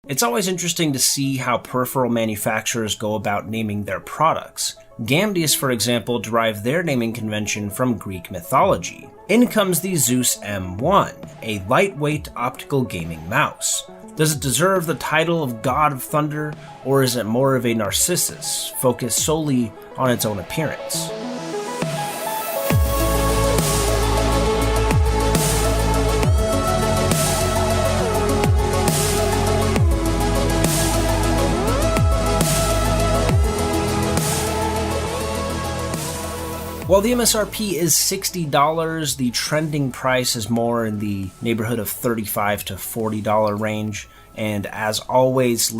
It's always interesting to see how peripheral manufacturers go about naming their products. Gamdias, for example, derived their naming convention from Greek mythology. In comes the Zeus M1, a lightweight optical gaming mouse. Does it deserve the title of God of Thunder, or is it more of a Narcissus, focused solely on its own appearance? While the MSRP is $60, the trending price is more in the neighborhood of $35 to $40 range. And as always,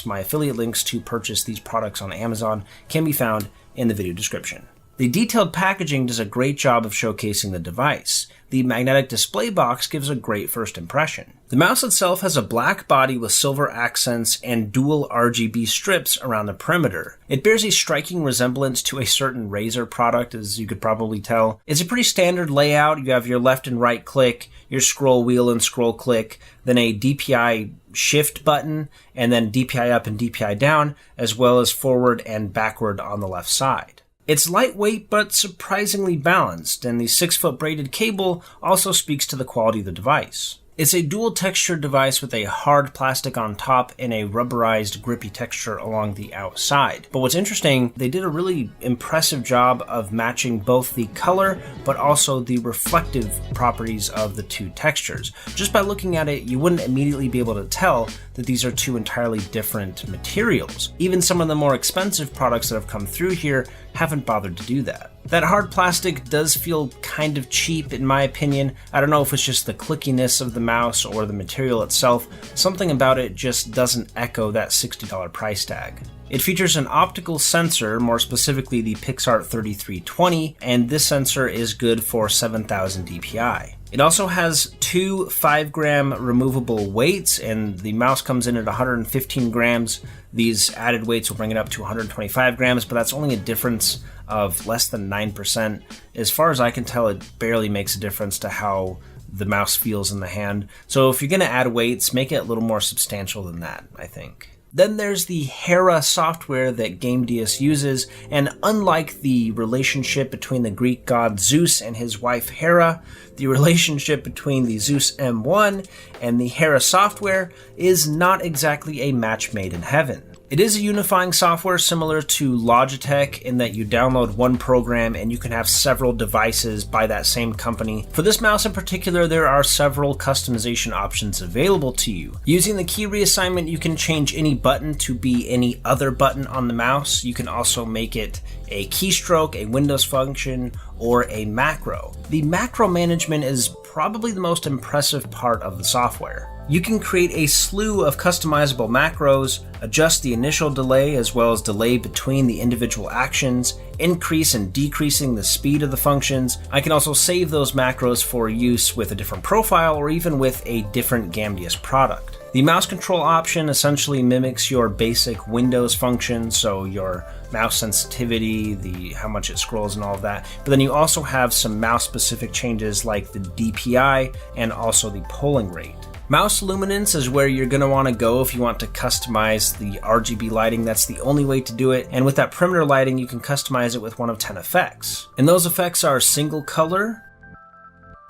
my affiliate links to purchase these products on Amazon can be found in the video description. The detailed packaging does a great job of showcasing the device. The magnetic display box gives a great first impression. The mouse itself has a black body with silver accents and dual RGB strips around the perimeter. It bears a striking resemblance to a certain Razer product, as you could probably tell. It's a pretty standard layout. You have your left and right click, your scroll wheel and scroll click, then a DPI shift button, and then DPI up and DPI down, as well as forward and backward on the left side. It's lightweight but surprisingly balanced, and the 6-foot braided cable also speaks to the quality of the device. It's a dual texture device with a hard plastic on top and a rubberized grippy texture along the outside. But what's interesting, they did a really impressive job of matching both the color but also the reflective properties of the two textures. Just by looking at it, you wouldn't immediately be able to tell that these are two entirely different materials. Even some of the more expensive products that have come through here haven't bothered to do that. That hard plastic does feel kind of cheap in my opinion. I don't know if it's just the clickiness of the mouse or the material itself. Something about it just doesn't echo that $60 price tag. It features an optical sensor, more specifically the PixArt 3320, and this sensor is good for 7,000 dpi. It also has two 5-gram removable weights, and the mouse comes in at 115 grams. These added weights will bring it up to 125 grams, but that's only a difference of less than 9%. As far as I can tell, it barely makes a difference to how the mouse feels in the hand. So if you're going to add weights, make it a little more substantial than that, I think. Then there's the Hera software that Gamdias uses, and unlike the relationship between the Greek god Zeus and his wife Hera, the relationship between the Zeus M1 and the Hera software is not exactly a match made in heaven. It is a unifying software similar to Logitech in that you download one program and you can have several devices by that same company. For this mouse in particular, there are several customization options available to you. Using the key reassignment, you can change any button to be any other button on the mouse. You can also make it a keystroke, a Windows function, or a macro. The macro management is probably the most impressive part of the software. You can create a slew of customizable macros, adjust the initial delay as well as delay between the individual actions, increase and decreasing the speed of the functions. I can also save those macros for use with a different profile or even with a different Gamdias product. The mouse control option essentially mimics your basic Windows function, so your mouse sensitivity, how much it scrolls and all of that. But then you also have some mouse specific changes like the DPI and also the polling rate. Mouse luminance is where you're going to want to go if you want to customize the RGB lighting. That's the only way to do it. And with that perimeter lighting, you can customize it with one of 10 effects. And those effects are single color,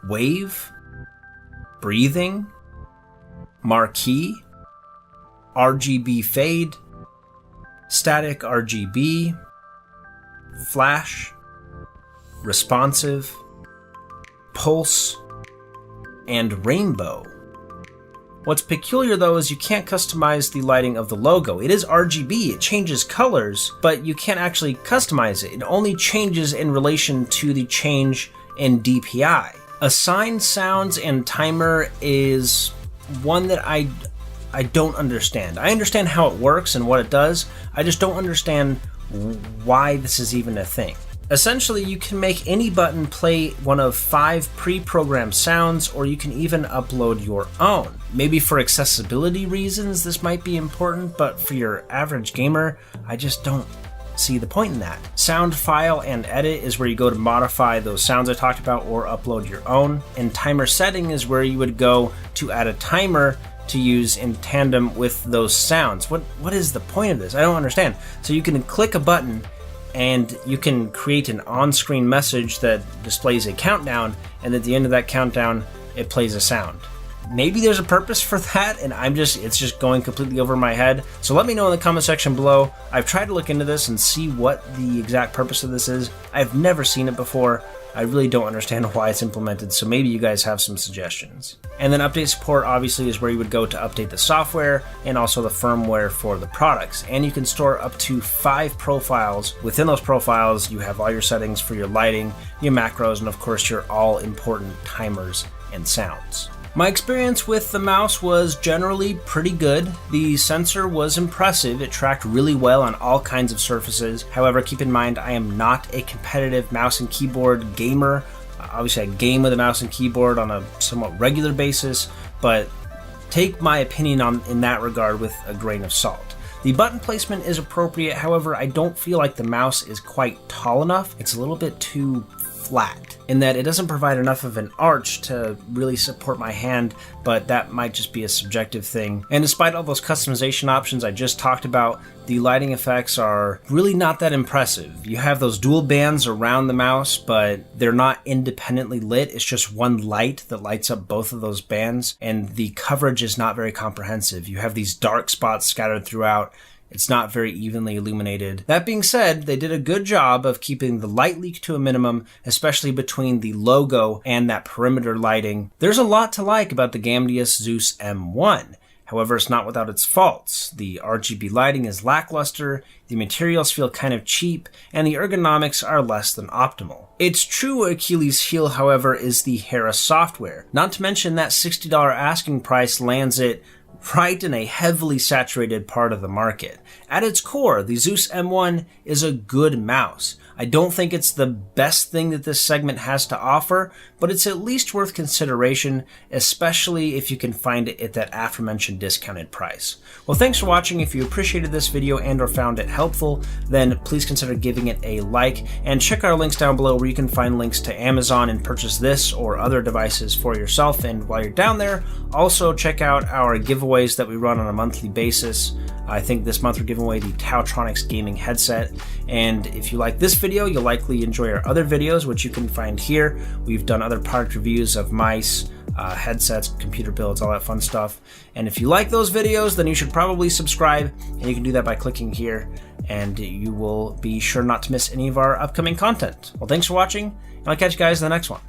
wave, breathing, marquee, RGB fade, static RGB, flash, responsive, pulse, and rainbow. What's peculiar though is you can't customize the lighting of the logo. It is RGB, it changes colors, but you can't actually customize it. It only changes in relation to the change in DPI. Assign sounds and timer is one that I don't understand. I understand how it works and what it does. I just don't understand why this is even a thing. Essentially, you can make any button play one of 5 pre-programmed sounds, or you can even upload your own. Maybe for accessibility reasons this might be important, but for your average gamer, I just don't see the point in that. Sound file and edit is where you go to modify those sounds I talked about or upload your own. And timer setting is where you would go to add a timer to use in tandem with those sounds. What is the point of this? I don't understand. So you can click a button and you can create an on-screen message that displays a countdown, and at the end of that countdown, it plays a sound. Maybe there's a purpose for that, and it's just going completely over my head. So let me know in the comment section below. I've tried to look into this and see what the exact purpose of this is. I've never seen it before. I really don't understand why it's implemented, so maybe you guys have some suggestions. And then update support obviously is where you would go to update the software and also the firmware for the products. And you can store up to 5 profiles. Within those profiles, you have all your settings for your lighting, your macros, and of course your all important timers and sounds. My experience with the mouse was generally pretty good. The sensor was impressive. It tracked really well on all kinds of surfaces. However, keep in mind, I am not a competitive mouse and keyboard gamer. Obviously, I game with a mouse and keyboard on a somewhat regular basis, but take my opinion in that regard with a grain of salt. The button placement is appropriate. However, I don't feel like the mouse is quite tall enough. It's a little bit too flat in that it doesn't provide enough of an arch to really support my hand, but that might just be a subjective thing. And despite all those customization options I just talked about, the lighting effects are really not that impressive. You have those dual bands around the mouse, but they're not independently lit. It's just one light that lights up both of those bands, and the coverage is not very comprehensive. You have these dark spots scattered throughout. It's not very evenly illuminated. That being said, they did a good job of keeping the light leak to a minimum, especially between the logo and that perimeter lighting. There's a lot to like about the Gamdias Zeus M1. However, it's not without its faults. The RGB lighting is lackluster, the materials feel kind of cheap, and the ergonomics are less than optimal. Its true Achilles heel, however, is the Hera software. Not to mention that $60 asking price lands it right in a heavily saturated part of the market. At its core, the Zeus M1 is a good mouse. I don't think it's the best thing that this segment has to offer, but it's at least worth consideration, especially if you can find it at that aforementioned discounted price. Well, thanks for watching. If you appreciated this video and or found it helpful, then please consider giving it a like, and check our links down below where you can find links to Amazon and purchase this or other devices for yourself. And while you're down there, also check out our giveaways that we run on a monthly basis. I think this month we're giving away the Tautronics gaming headset, and if you like this video, you'll likely enjoy our other videos, which you can find here. We've done other product reviews of mice, headsets, computer builds, all that fun stuff. And if you like those videos, then you should probably subscribe, and you can do that by clicking here, and you will be sure not to miss any of our upcoming content. Well, thanks for watching, and I'll catch you guys in the next one.